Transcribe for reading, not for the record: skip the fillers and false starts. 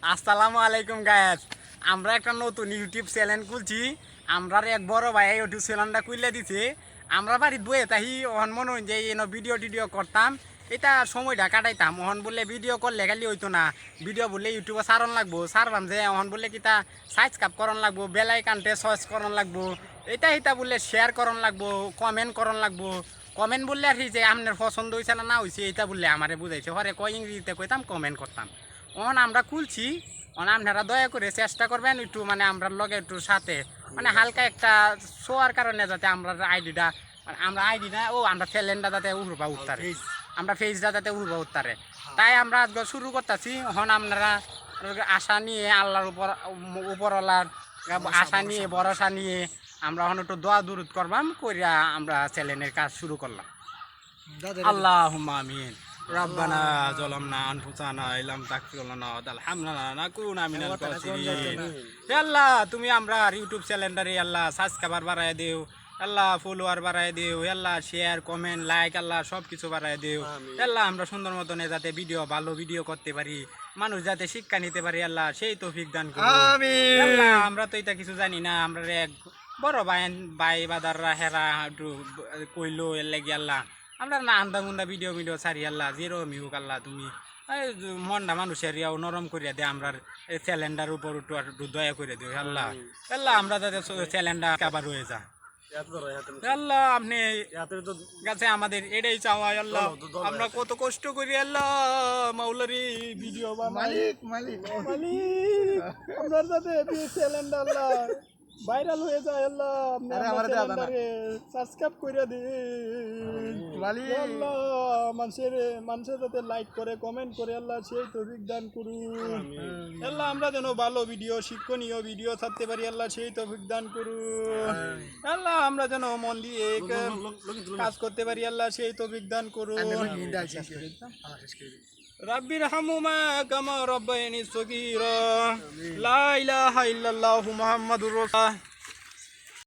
আসসালামু আলাইকুম গায়েস। আমরা একটা নতুন ইউটিউব চ্যানেল খুলছি। আমরা এক বড় ভাই ইউটিউব চ্যানেলটা খুলে দিছে। আমরা বাড়িতে বয়ে তাই অহন মনে হয় যে ভিডিও টিডিও করতাম, এটা সময়টা কাটাইতাম। অহন বললে ভিডিও করলে খালি হইতো না, ভিডিও বললে ইউটিউবে সারণ লাগবো, সারবাম যে অহন বললে কিতা সাবস্ক্রাইব করণ লাগবো, বেলাই কান্টে সয়েস করণ লাগবো, এটা বললে শেয়ার করণ লাগবো, কমেন্ট করণ লাগবো। কমেন্ট বললে আর যে আপনার পছন্দ হয়েছে না হয়েছে এটা বললে আমারে বুঝাইছে, হরে কয় ইংরেজিতে কইতাম, কমেন্ট করতাম। অন আমরা খুলছি, আপনারা দয়া করে চেষ্টা করবেন একটু মানে আমরা লগে একটু সাথে মানে হালকা একটা শোয়ার কারণে যাতে আমরা আইডিটা আমরা চ্যানেলটা যাতে উঠবা উঠতারে, আমরা ফেসটা যাতে উঠবা উঠতারে, তাই আমরা আজকে শুরু করতেছি। হন আপনারা আশা নিয়ে আল্লাহর উপরওয়ালার আশা নিয়ে ভরসা নিয়ে আমরা এখন একটু দোয়া দুরুদ করবাম করিয়া আমরা চ্যানেলের কাজ শুরু করলাম। আল্লাহুম্মা আমিন। রব্বানা যালামনা আনফুসানা ইলাম তাগফির লানা ওয়া তারহামনা লানাকুনা মিনাল খাসিরিন। হে আল্লাহ, তুমি আমরা ইউটিউব চ্যানেলটারে আল্লাহ সাবস্ক্রাইবার বাড়ায় দিও, আল্লাহ ফলোয়ার বাড়ায় দিও, আল্লাহ শেয়ার কমেন্ট লাইক আল্লাহ সব কিছু বাড়ায় দিও। আল্লাহ আমরা সুন্দর মতনে যাতে ভালো ভিডিও করতে পারি, মানুষ যাতে শিক্ষা নিতে পারি, আল্লাহ সেই তৌফিক দান করো। আমিন। আল্লাহ আমরা তো এটা কিছু জানি না, আমরা এক বড় ভাই বাদাররা হেরা একটু কইলো এর লাগি আল্লাহ আমরা না আন্দা মুন্দা ভিডিও সারি আল্লাহ জিরো মিহুক আল্লাহ তুমি মনটা মানুষের ইয়াও নরম করিয়া দে, আমরা চ্যালেঞ্জার উপর একটু দয়া করে দিও আল্লাহ। আল্লাহ আমরা যাতে চ্যালেঞ্জটা আবার রয়ে যা আল্লাহ, আপনি কাছে আমাদের এটাই চাওয়া আল্লাহ। আমরা কত কষ্ট করি আল্লাহ মাওলারি ভিডিও মালিক আপনার যাতে চ্যালেঞ্জ আল্লাহ ভাইরাল হয়ে যায় আল্লাহ, আপনারে সাবস্ক্রাইব করে দিন আল্লাহ, মানুষের যাতে লাইক করে কমেন্ট করে আল্লাহ সেই তৌফিক দান করুন আল্লাহ। আমরা যেন ভালো ভিডিও শিক্ষণীয় ভিডিও ছাড়তে পারি আল্লাহ সেই তৌফিক দান করুন আল্লাহ। আমরা যেন মন দিয়ে কাজ করতে পারি আল্লাহ সেই তৌফিক দান করুন। রাব্বির হামুমা কামা রাব্বায়ানি সগীরা। লা ইলাহা ইল্লাল্লাহু মুহাম্মাদুর রাসূলুল্লাহ।